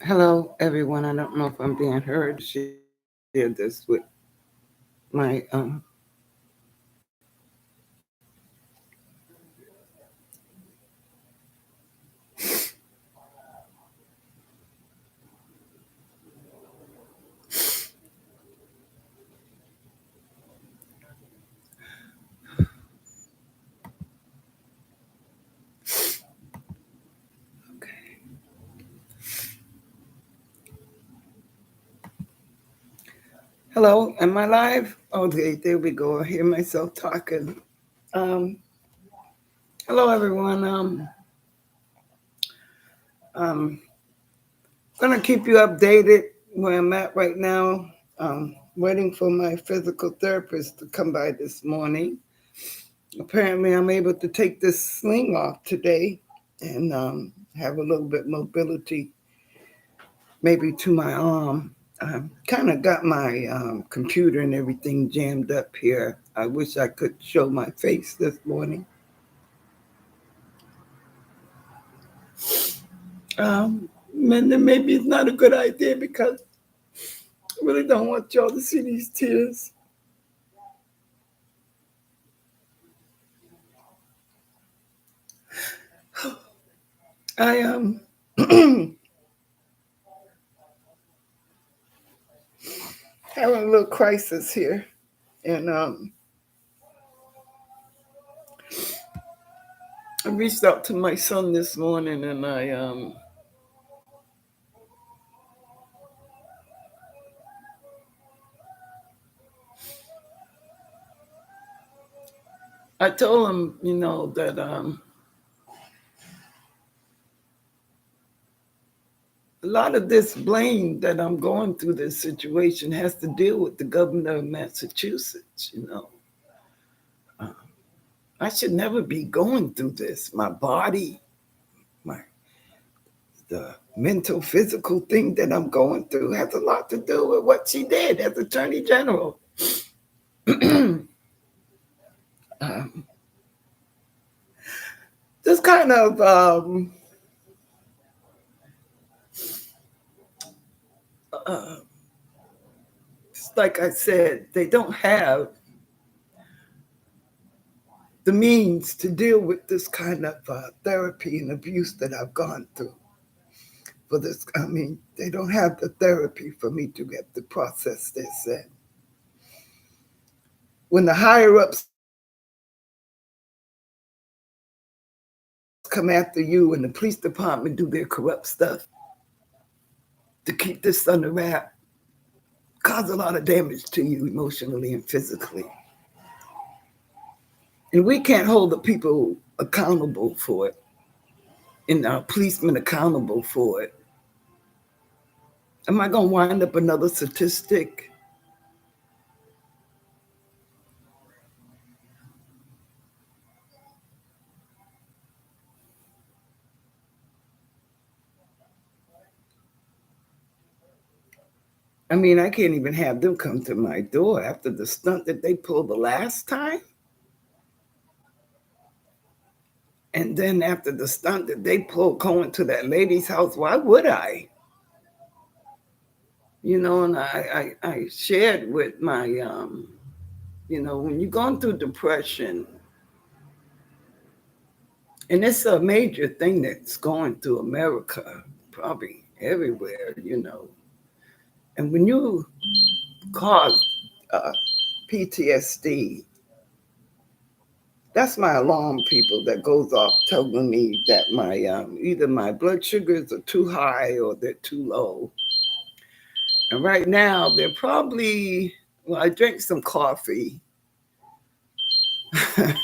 Hello, everyone. I don't know if I'm being heard. Share this with my Hello. Am I live? Okay, there we go. I hear myself talking. Um, Hello, everyone. I'm gonna keep you updated where I'm at right now. Waiting for my physical therapist to come by this morning. Apparently, I'm able to take this sling off today and have a little bit mobility, maybe to my arm. I kind of got my computer and everything jammed up here. I wish I could show my face this morning. And then maybe it's not a good idea because I really don't want y'all to see these tears. I having a little crisis here, and I reached out to my son this morning, and I told him, that a lot of this blame that I'm going through this situation has to deal with the governor of Massachusetts. Uh, I should never be going through this. My body, my the mental, physical thing that I'm going through has a lot to do with what she did as Attorney General. um, this kind of, uh, like I said, they don't have the means to deal with this kind of therapy and abuse that I've gone through. For this, I mean, they don't have the therapy for me to get to process this. And when the higher ups come after you and the police department do their corrupt stuff to keep this under wrap, cause a lot of damage to you emotionally and physically. And we can't hold the people accountable for it and our policemen accountable for it. Am I going to wind up another statistic? I mean, I can't even have them come to my door after the stunt that they pulled the last time. And then after the stunt that they pulled going to that lady's house, why would I? And I shared with my, when you're going through depression, and it's a major thing that's going through America, probably everywhere. And when you cause uh, PTSD, that's my alarm, people, that goes off telling me that my either my blood sugars are too high or they're too low. And right now, they're probably, well, I drank some coffee. I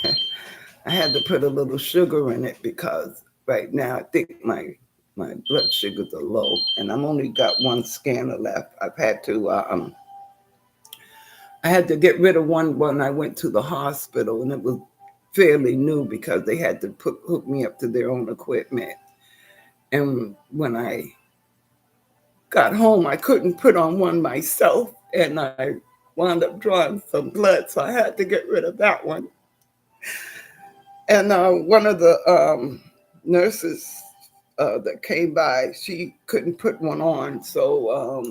had to put a little sugar in it because right now I think my blood sugars are low, and I'm only got one scanner left. I had to get rid of one when I went to the hospital, and it was fairly new because they had to hook me up to their own equipment. And when I got home, I couldn't put on one myself, and I wound up drawing some blood, so I had to get rid of that one. And one of the nurses that came by, she couldn't put one on. So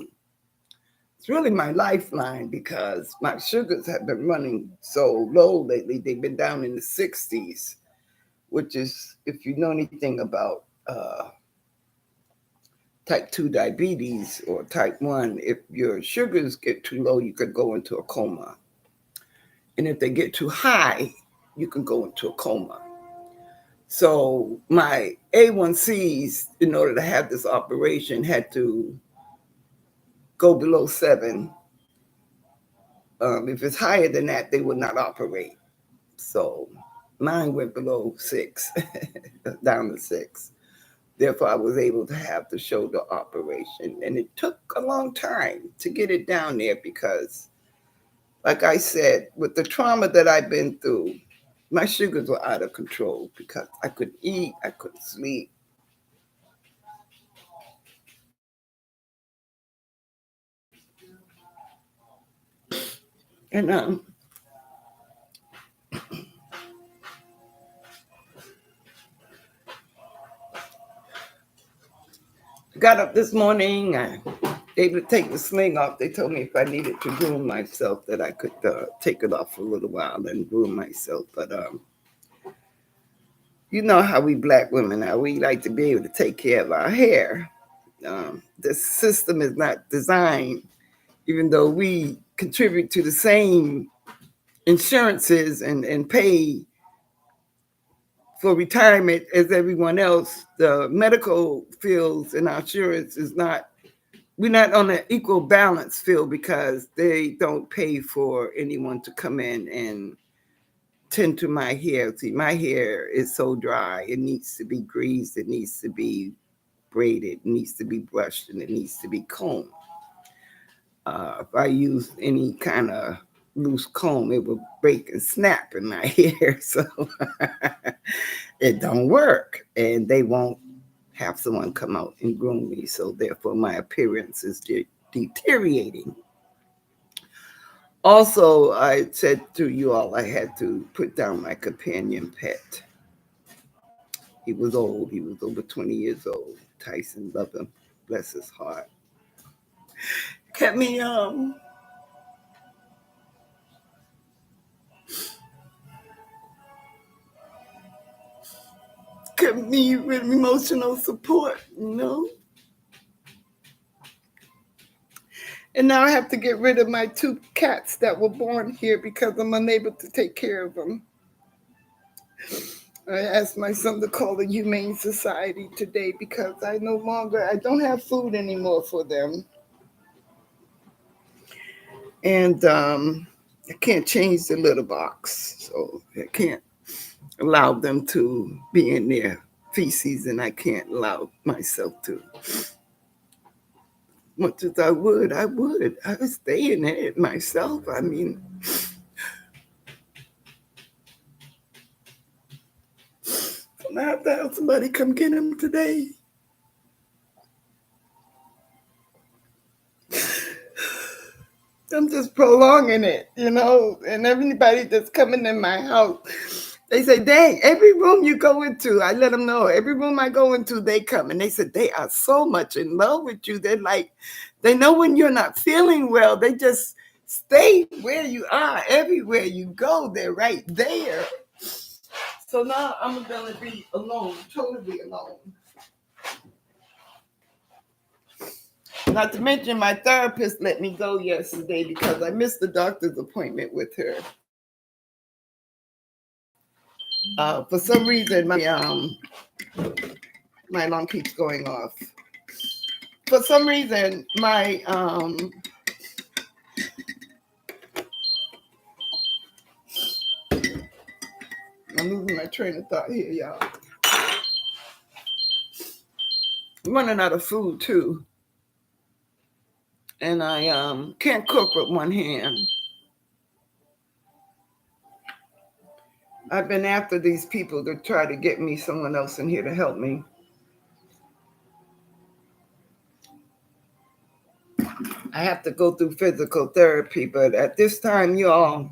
it's really my lifeline because my sugars have been running so low lately. They've been down in the 60s, which is, if you know anything about type 2 diabetes or type 1, if your sugars get too low, you could go into a coma. And if they get too high, you can go into a coma. So my A1Cs, in order to have this operation, had to go below 7. If it's higher than that, they would not operate. So mine went below 6, down to 6. Therefore, I was able to have the shoulder operation. And it took a long time to get it down there because, like I said, with the trauma that I've been through, my sugars were out of control because I couldn't eat, I couldn't sleep. And got up this morning, I able to take the sling off. They told me if I needed to groom myself that I could take it off for a little while and groom myself. But you know how we black women are. We like to be able to take care of our hair. The system is not designed, even though we contribute to the same insurances and pay for retirement as everyone else. The medical fields and our insurance is not, we're not on an equal balance field because they don't pay for anyone to come in and tend to my hair. See, my hair is so dry. It needs to be greased. It needs to be braided. It needs to be brushed, and it needs to be combed. If I use any kind of loose comb, it will break and snap in my hair. So it don't work. And they won't have someone come out and groom me. So therefore, my appearance is deteriorating. Also, I said to you all, I had to put down my companion pet. He was old. He was over 20 years old. Tyson loved him. Bless his heart. Kept me kept me with emotional support, you know. And now I have to get rid of my 2 cats that were born here because I'm unable to take care of them. I asked my son to call the Humane Society today because I don't have food anymore for them. And I can't change the litter box, so I can't allow them to be in their feces, and I can't allow myself to. Much as I would stay in it myself. I mean, I have to have somebody come get him today. I'm just prolonging it, you know, and everybody that's coming in my house, they say, dang, every room you go into, I let them know, every room I go into, they come. And they said, they are so much in love with you. They're like, they know when you're not feeling well, they just stay where you are. Everywhere you go, they're right there. So now I'm going to be alone, totally alone. Not to mention my therapist let me go yesterday because I missed the doctor's appointment with her. For some reason, my alarm keeps going off. For some reason, I'm losing my train of thought here, y'all. I'm running out of food too, and I can't cook with one hand. I've been after these people to try to get me someone else in here to help me. I have to go through physical therapy, but at this time, y'all,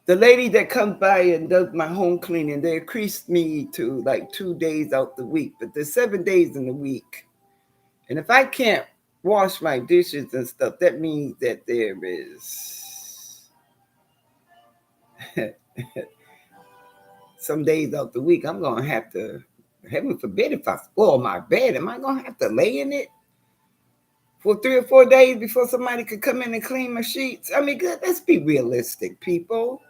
The lady that comes by and does my home cleaning, they increased me to like 2 days out the week, but there's 7 days in the week. And if I can't wash my dishes and stuff, that means that there is some days out the week I'm going to have to, heaven forbid, if I spoil my bed, am I going to have to lay in it for 3 or 4 days before somebody could come in and clean my sheets? I mean, let's be realistic, people.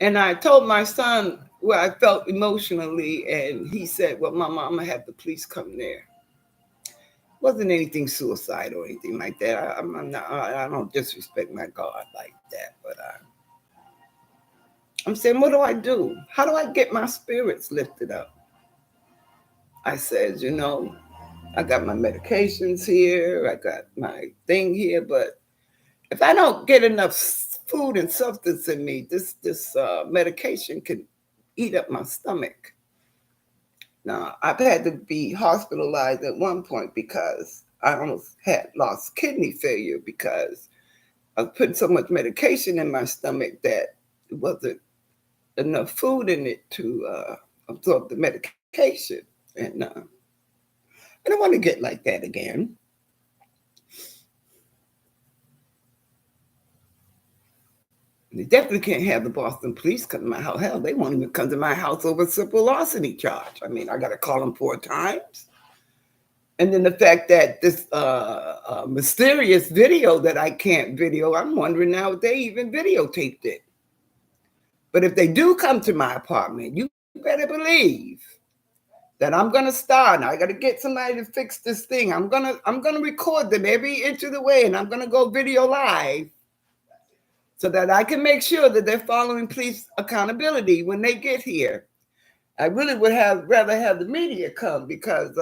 And I told my son where I felt emotionally, and he said, well, Mama, I'm going to have the police come there. Wasn't anything suicide or anything like that. I don't disrespect my God like that, but I'm saying, what do I do? How do I get my spirits lifted up? I said, I got my medications here, I got my thing here, but if I don't get enough food and substance in me, this medication can eat up my stomach. Now, I've had to be hospitalized at one point because I almost had lost kidney failure because I was putting so much medication in my stomach that it wasn't enough food in it to absorb the medication. And I don't want to get like that again. They definitely can't have the Boston police come to my house. Hell, they won't even come to my house over a simple larceny charge. I mean, I got to call them 4 times. And then the fact that this mysterious video that I can't video, I'm wondering now if they even videotaped it. But if they do come to my apartment, you better believe that I'm gonna start. Now I gotta get somebody to fix this thing. I'm gonna record them every inch of the way, and I'm gonna go video live so that I can make sure that they're following police accountability when they get here. I really would rather have the media come because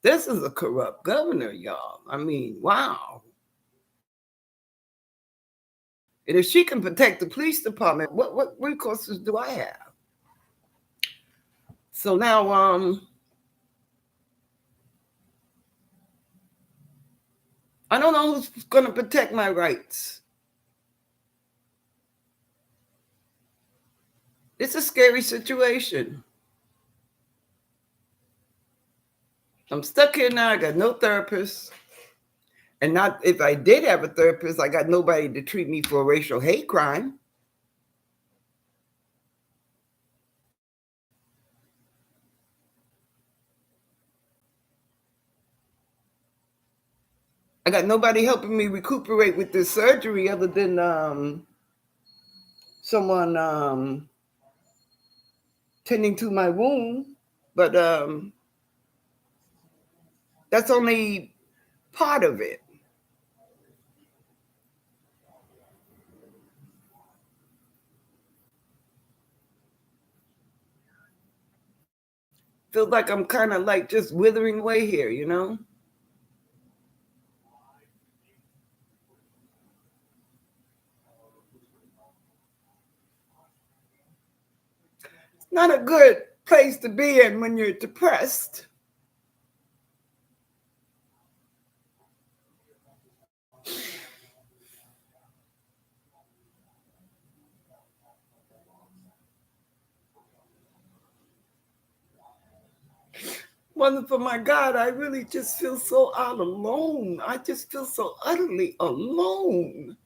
this is a corrupt governor, y'all. I mean, wow. And if she can protect the police department, what recourses do I have? So now, I don't know who's going to protect my rights. It's a scary situation. I'm stuck here now. I got no therapist. And not if I did have a therapist, I got nobody to treat me for a racial hate crime. I got nobody helping me recuperate with this surgery other than someone tending to my wound. But that's only part of it. Feels like I'm kind of like just withering away here, Not a good place to be in when you're depressed. Wonderful, my God, I really just feel so all alone. I just feel so utterly alone.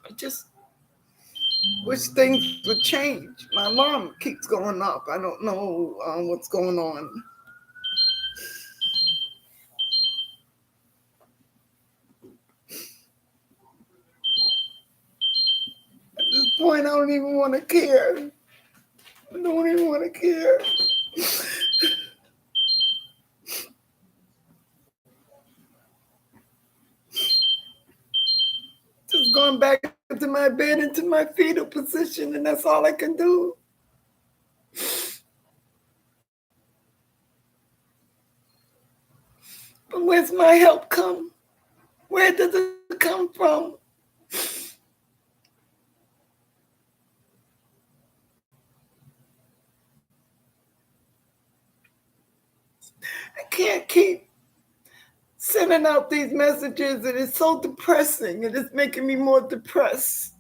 I just wish things would change. My alarm keeps going up. I don't know what's going on. At this point, I don't even want to care. I don't even want to care. Just going back into my bed, into my fetal position, and that's all I can do. But where's my help come? Where does it come from? can't keep sending out these messages. It is so depressing. It is making me more depressed.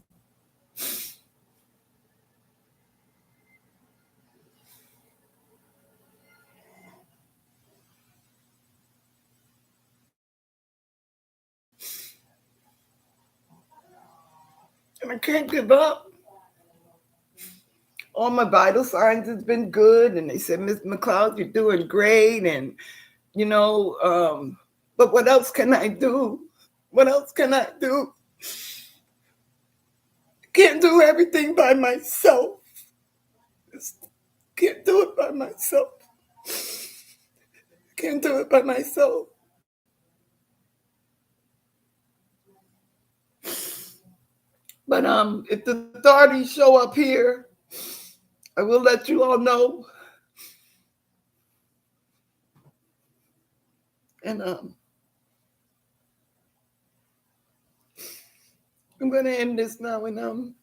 And I can't give up. All my vital signs has been good, and they said, Miss McLeod, you're doing great, and but what else can I do? What else can I do? Can't do everything by myself. Just can't do it by myself. Can't do it by myself. But if the authorities show up here, I will let you all know. And I'm gonna end this now, and